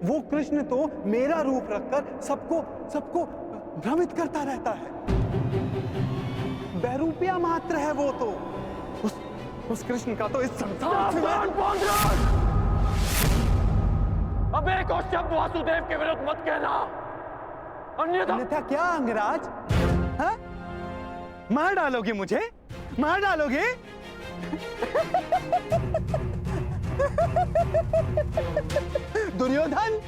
वो कृष्ण तो मेरा रूप रखकर सबको भ्रमित करता रहता है। बैरूपिया मात्र है वो तो। उस कृष्ण का तो इस संसार में अब एक और शब्द वासुदेव के विरुद्ध मत कहना, अन्यथा क्या अंगराज? हाँ? मार डालोगे मुझे? मार डालोगे? दुर्योधन,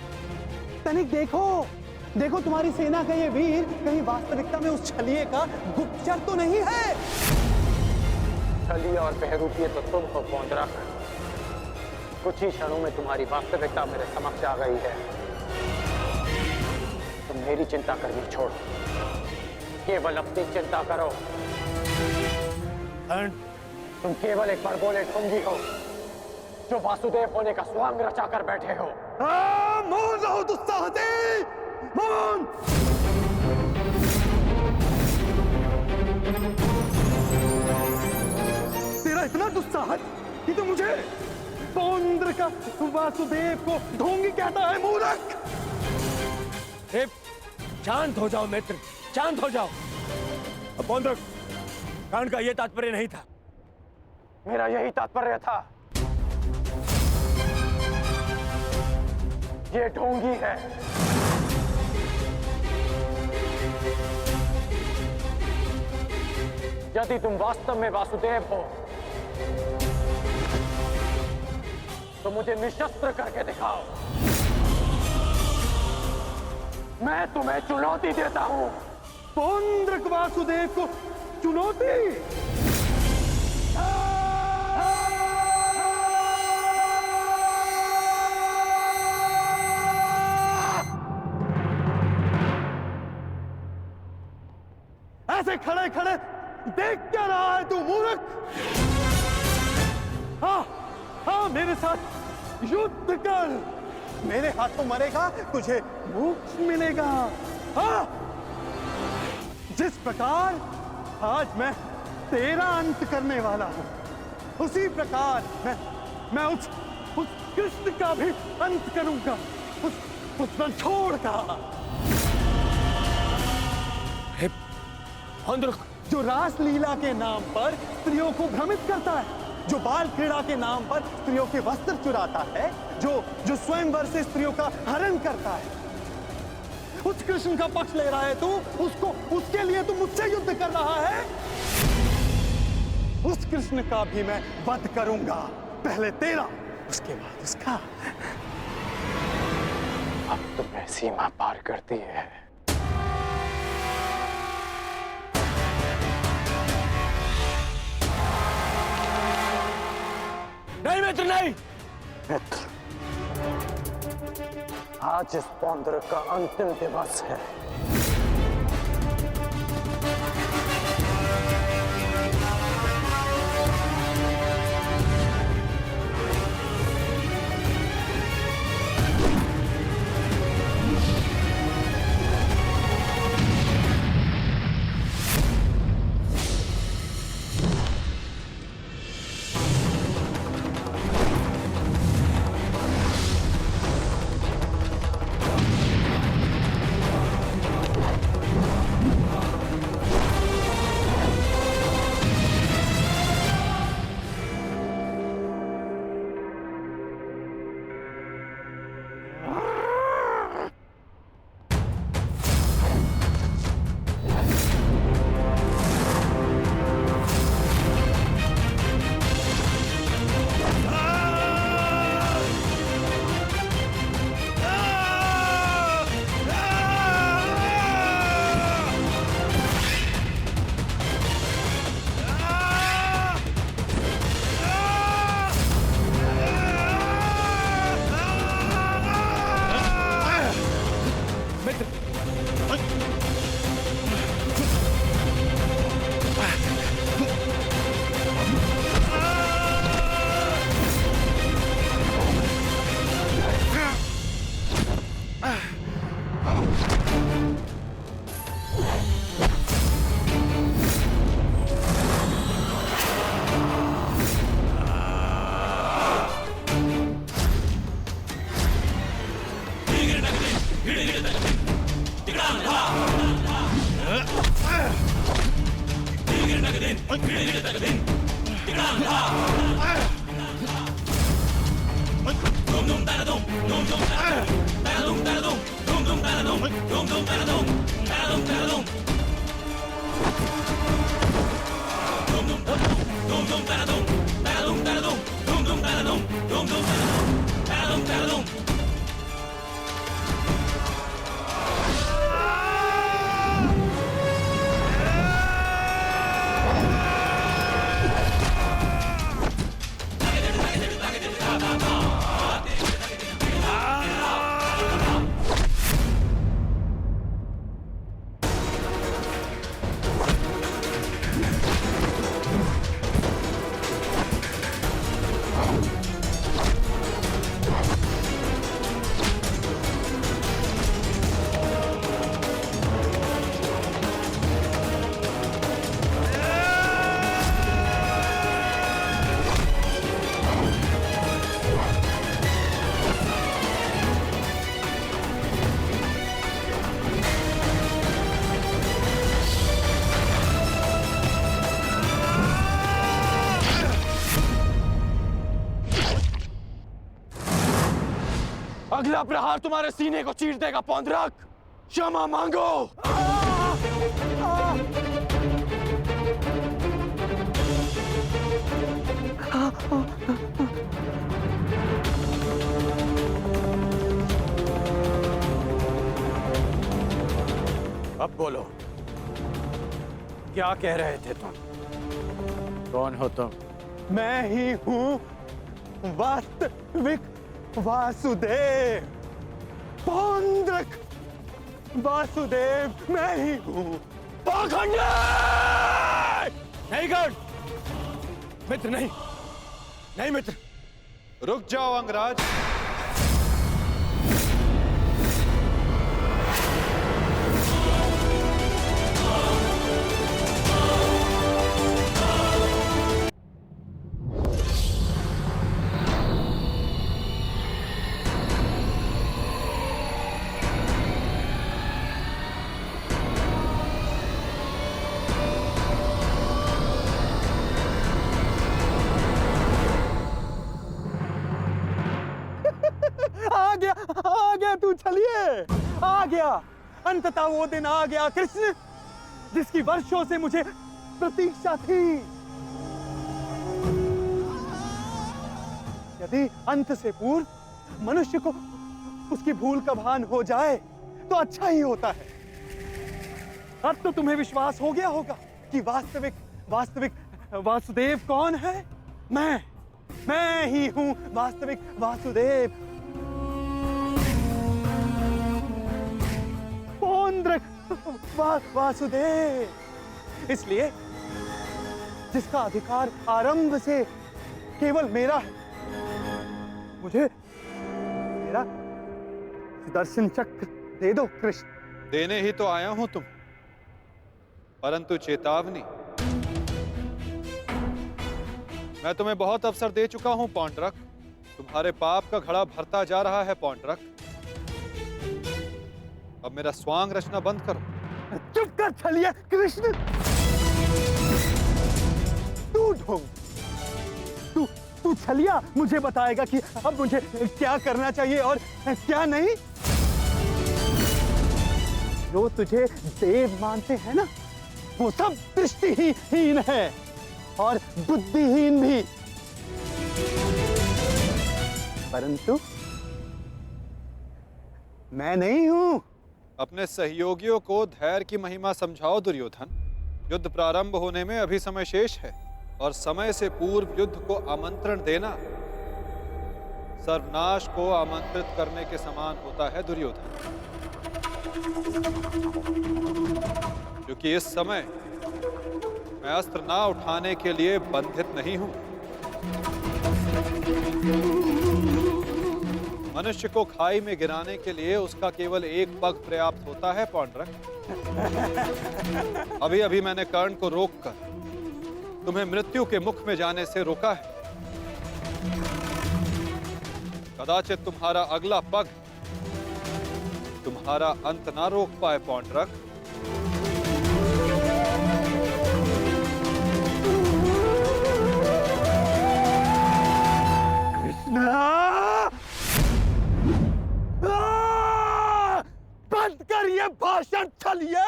तनिक देखो तुम्हारी सेना का ये वीर कहीं वास्तविकता में उस छलिए का गुप्तचर तो नहीं है? छलिए और बहरूपिये तो तुम हो पौंड्रक। कुछ ही क्षणों में तुम्हारी वास्तविकता मेरे समक्ष आ गई है। तुम मेरी चिंता करनी छोड़ो, केवल अपनी चिंता करो। तुम केवल एक बड़बोले ढोंगी हो जो वासुदेव होने का स्वांग रचा कर बैठे हो। मौन रहो दुस्साहसी, मौन! तेरा इतना दुस्साहस कि तो मुझे पौंद्र का वासुदेव को ढोंगी कहता है, मूर्ख! शांत हो जाओ मित्र, शांत हो जाओ। पौंद्र, कांड का यह तात्पर्य नहीं था। मेरा यही तात्पर्य था। ये ढोंगी है। यदि तुम वास्तव में वासुदेव हो तो मुझे निशस्त्र करके दिखाओ। मैं तुम्हें चुनौती देता हूं। पौंद्रक वासुदेव को चुनौती? ऐसे खड़े खड़े देख क्या रहा है तू, मूर्ख? हाँ, मेरे साथ युद्ध कर। मेरे हाथों मरेगा, तुझे मोक्ष मिलेगा। हाँ, जिस प्रकार आज मैं तेरा अंत करने वाला हूं, उसी प्रकार मैं उस कृष्ण का भी अंत करूंगा, उस रणछोड़ का। जो रासलीला के नाम पर स्त्रियों को भ्रमित करता है, जो बाल क्रीड़ा के नाम पर स्त्रियों के वस्त्र चुराता है, जो स्वयंवर से स्त्रियों का हरण करता है, उस कृष्ण का पक्ष ले रहा है तू। उसके लिए तू मुझसे युद्ध कर रहा है। उस कृष्ण का भी मैं वध करूंगा, पहले तेरा, उसके बाद उसका। अब तुम्हें सीमा पार करती है। नहीं मित्र, नहीं मित्र, आज इस पौंद्र का अंतिम दिवस है। अगला प्रहार तुम्हारे सीने को चीर देगा पौंद्रक। क्षमा मांगो। अब बोलो, क्या कह रहे थे तुम? कौन हो तुम? मैं ही हूँ वास्तविक वासुदेव, पौंद्रक वासुदेव मैं ही हूँ। पाखंडी! नहीं गण, मित्र नहीं, नहीं मित्र। रुक जाओ अंगराज। आ गया तू, चलिए आ गया। अंततः वो दिन आ गया कृष्ण, जिसकी वर्षों से मुझे प्रतीक्षा थी। यदि अंत से पूर्व मनुष्य को उसकी भूल का भान हो जाए तो अच्छा ही होता है। अब तो तुम्हें विश्वास हो गया होगा कि वास्तविक वासुदेव कौन है। मैं ही हूं वास्तविक वासुदेव, पौंद्रक वासुदेव। इसलिए जिसका अधिकार आरंभ से केवल मेरा है, मुझे मेरा सुदर्शन चक्र दे दो कृष्ण। देने ही तो आया हूं तुम, परंतु चेतावनी, मैं तुम्हें बहुत अवसर दे चुका हूं पौंड्रक। तुम्हारे पाप का घड़ा भरता जा रहा है पौंड्रक। अब मेरा स्वांग रचना बंद करो। चुप कर छलिया कृष्ण। तू ढोंग, तू छलिया मुझे बताएगा कि अब मुझे क्या करना चाहिए और क्या नहीं। जो तुझे देव मानते हैं ना, वो सब दृष्टिहीन है और बुद्धिहीन भी। परंतु मैं नहीं हूं। अपने सहयोगियों को धैर्य की महिमा समझाओ दुर्योधन। युद्ध प्रारंभ होने में अभी समय शेष है और समय से पूर्व युद्ध को आमंत्रण देना सर्वनाश को आमंत्रित करने के समान होता है दुर्योधन। क्योंकि इस समय मैं अस्त्र ना उठाने के लिए बंधित नहीं हूं। मनुष्य को खाई में गिराने के लिए उसका केवल एक पग पर्याप्त होता है पौंड्रक। अभी अभी मैंने कर्ण को रोककर तुम्हें मृत्यु के मुख में जाने से रोका है। कदाचित तुम्हारा अगला पग तुम्हारा अंत ना रोक पाए पौंड्रक। कृष्ण, बंद कर ये भाषण, चलिए।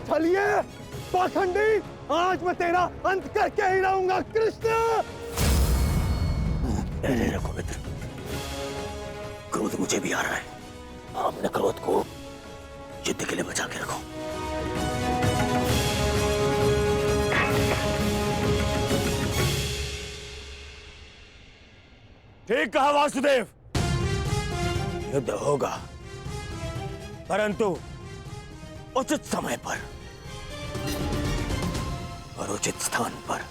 चलिए पाखंडी, आज मैं तेरा अंत करके ही रहूंगा। कृष्ण, पहले रखो मित्र, क्रोध मुझे भी आ रहा है। अपने क्रोध को युद्ध के लिए बचा के रखो। ठीक कहा वासुदेव, युद्ध होगा, परंतु उचित समय पर और उचित स्थान पर।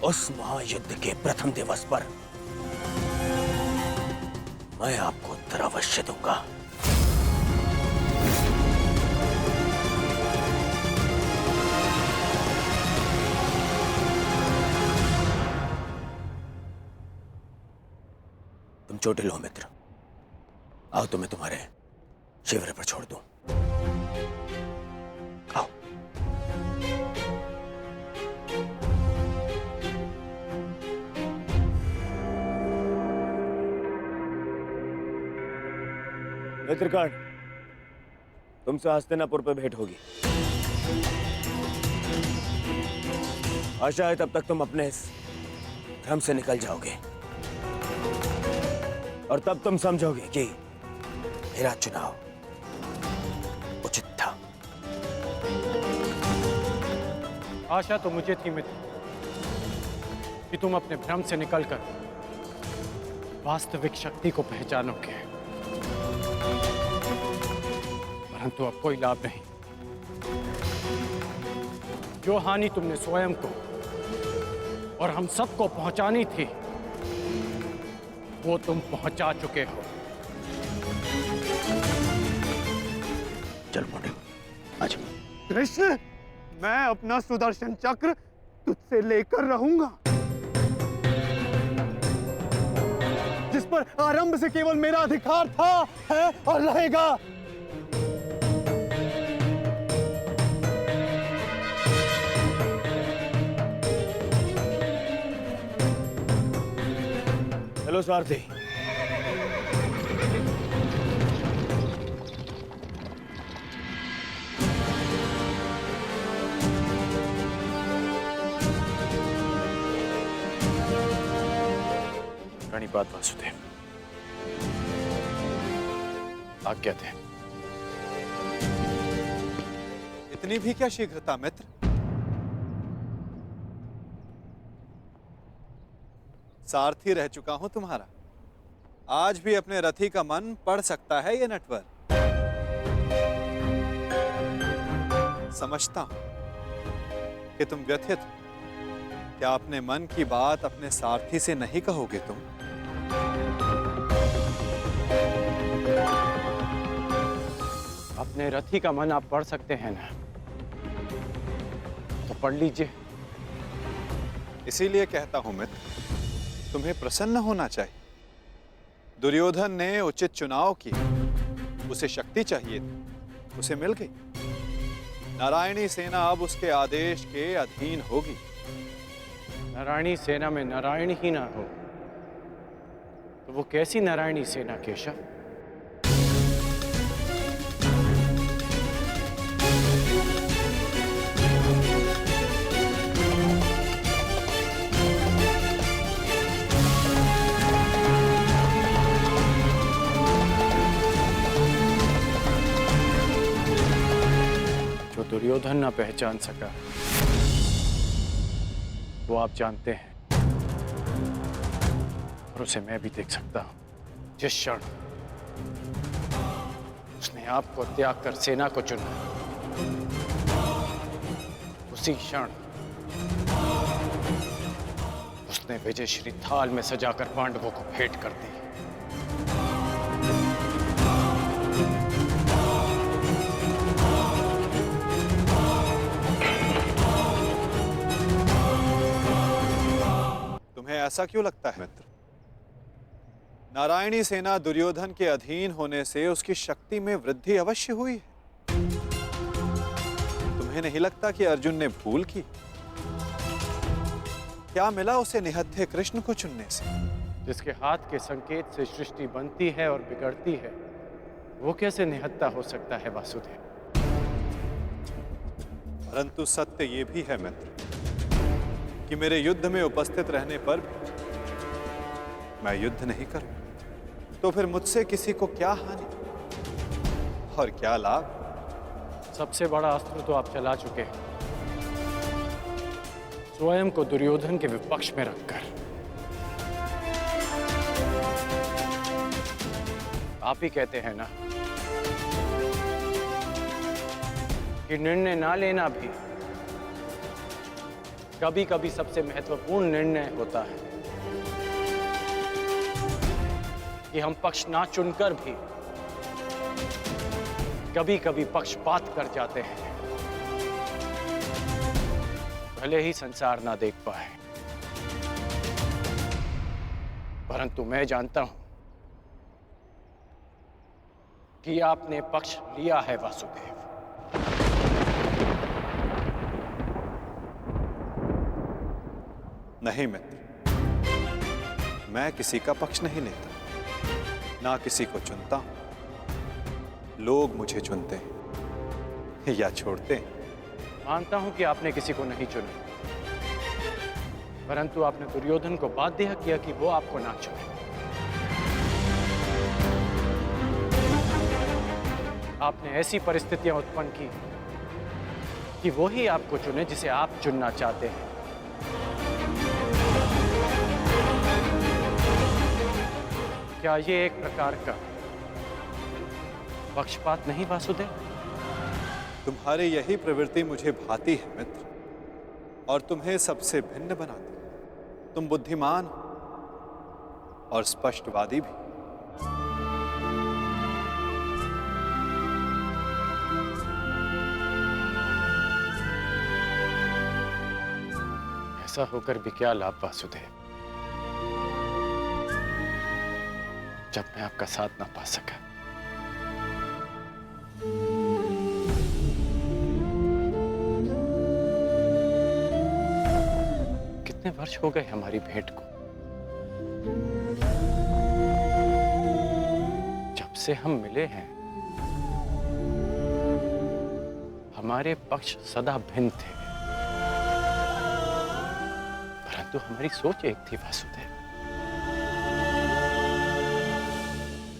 उस महायुद्ध के प्रथम दिवस पर मैं आपको उत्तर अवश्य दूंगा। तुम चोटिल हो मित्र, आओ तुम्हें तुम्हारे शिविर पर छोड़ दूं। आओ। मित्रकांड, तुमसे हस्तिनापुर पर भेंट होगी। आशा है तब तक तुम अपने इस भ्रम से निकल जाओगे और तब तुम समझोगे कि मेरा चुनाव उचित था। आशा तो मुझे थी मित्र कि तुम अपने भ्रम से निकलकर वास्तविक शक्ति को पहचानोगे, परंतु अब कोई लाभ नहीं। जो हानि तुमने स्वयं को और हम सबको पहुंचानी थी, वो तुम पहुंचा चुके हो। चल मोटे, आज कृष्ण, मैं अपना सुदर्शन चक्र तुझसे लेकर रहूंगा, जिस पर आरंभ से केवल मेरा अधिकार था, है और रहेगा। हेलो सारथी। प्रणिपात वासुदेव, आज्ञा थे। इतनी भी क्या शीघ्रता मित्र? सारथी रह चुका हूं तुम्हारा। आज भी अपने रथी का मन पढ़ सकता है ये नटवर। समझता हूं कि तुम व्यथित हो। क्या अपने मन की बात अपने सारथी से नहीं कहोगे तुम? अपने रथी का मन आप पढ़ सकते हैं ना, तो पढ़ लीजिए। इसीलिए कहता हूं मित्र, तुम्हें प्रसन्न होना चाहिए। दुर्योधन ने उचित चुनाव किया, उसे शक्ति चाहिए थी, उसे मिल गई। नारायणी सेना अब उसके आदेश के अधीन होगी। नारायणी सेना में नारायण ही ना हो तो वो कैसी नारायणी सेना केशव? जो दुर्योधन ना पहचान सका, वो आप जानते हैं, और उसे मैं भी देख सकता हूं। जिस क्षण उसने आपको त्याग कर सेना को चुना, उसी क्षण उसने विजयश्री थाल में सजाकर पांडवों को भेंट कर दी। तुम्हें ऐसा क्यों लगता है मित्र? नारायणी सेना दुर्योधन के अधीन होने से उसकी शक्ति में वृद्धि अवश्य हुई है। तुम्हें नहीं लगता कि अर्जुन ने भूल की? क्या मिला उसे निहत्थे कृष्ण को चुनने से? जिसके हाथ के संकेत से सृष्टि बनती है और बिगड़ती है, वो कैसे निहत्था हो सकता है वासुदेव? परंतु सत्य ये भी है मित्र कि मेरे युद्ध में उपस्थित रहने पर मैं युद्ध नहीं करूं, तो फिर मुझसे किसी को क्या हानि और क्या लाभ? सबसे बड़ा अस्त्र तो आप चला चुके हैं, स्वयं को दुर्योधन के विपक्ष में रखकर। आप ही कहते हैं ना कि निर्णय ना लेना भी कभी कभी सबसे महत्वपूर्ण निर्णय होता है, कि हम पक्ष ना चुनकर भी कभी कभी पक्षपात कर जाते हैं, भले ही संसार ना देख पाए। परंतु मैं जानता हूं कि आपने पक्ष लिया है वासुदेव। नहीं मित्र, मैं किसी का पक्ष नहीं लेता, ना किसी को चुनता हूं। लोग मुझे चुनते हैं या छोड़ते हैं। मानता हूं कि आपने किसी को नहीं चुना, परंतु आपने दुर्योधन को बाध्य किया कि वो आपको ना चुने। आपने ऐसी परिस्थितियां उत्पन्न की कि वो ही आपको चुने जिसे आप चुनना चाहते हैं। क्या ये एक प्रकार का पक्षपात नहीं वासुदेव? तुम्हारी यही प्रवृत्ति मुझे भाती है मित्र, और तुम्हें सबसे भिन्न बनाती है। तुम बुद्धिमान हो और स्पष्टवादी भी। ऐसा होकर भी क्या लाभ वासुदेव, जब मैं आपका साथ ना पा सका। कितने वर्ष हो गए हमारी भेंट को? जब से हम मिले हैं हमारे पक्ष सदा भिन्न थे, परंतु हमारी सोच एक थी वासुदेव।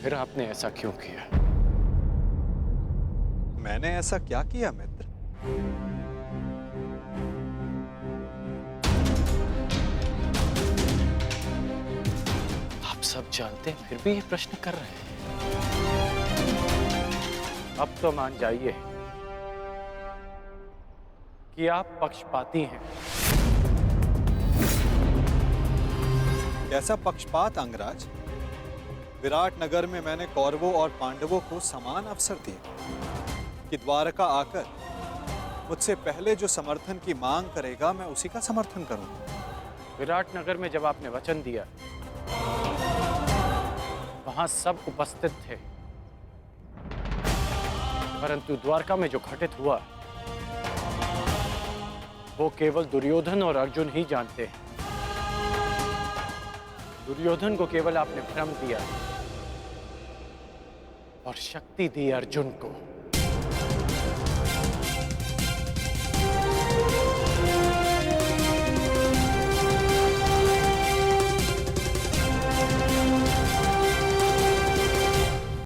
फिर आपने ऐसा क्यों किया? मैंने ऐसा क्या किया मित्र? आप सब जानते हैं फिर भी ये प्रश्न कर रहे हैं। अब तो मान जाइए कि आप पक्षपाती हैं। कैसा पक्षपात अंगराज? विराट नगर में मैंने कौरवों और पांडवों को समान अवसर दिए कि द्वारका आकर मुझसे पहले जो समर्थन की मांग करेगा मैं उसी का समर्थन करूंगा। विराट नगर में जब आपने वचन दिया, वहां सब उपस्थित थे, परंतु द्वारका में जो घटित हुआ वो केवल दुर्योधन और अर्जुन ही जानते हैं। दुर्योधन को केवल आपने भ्रम दिया और शक्ति दी अर्जुन को।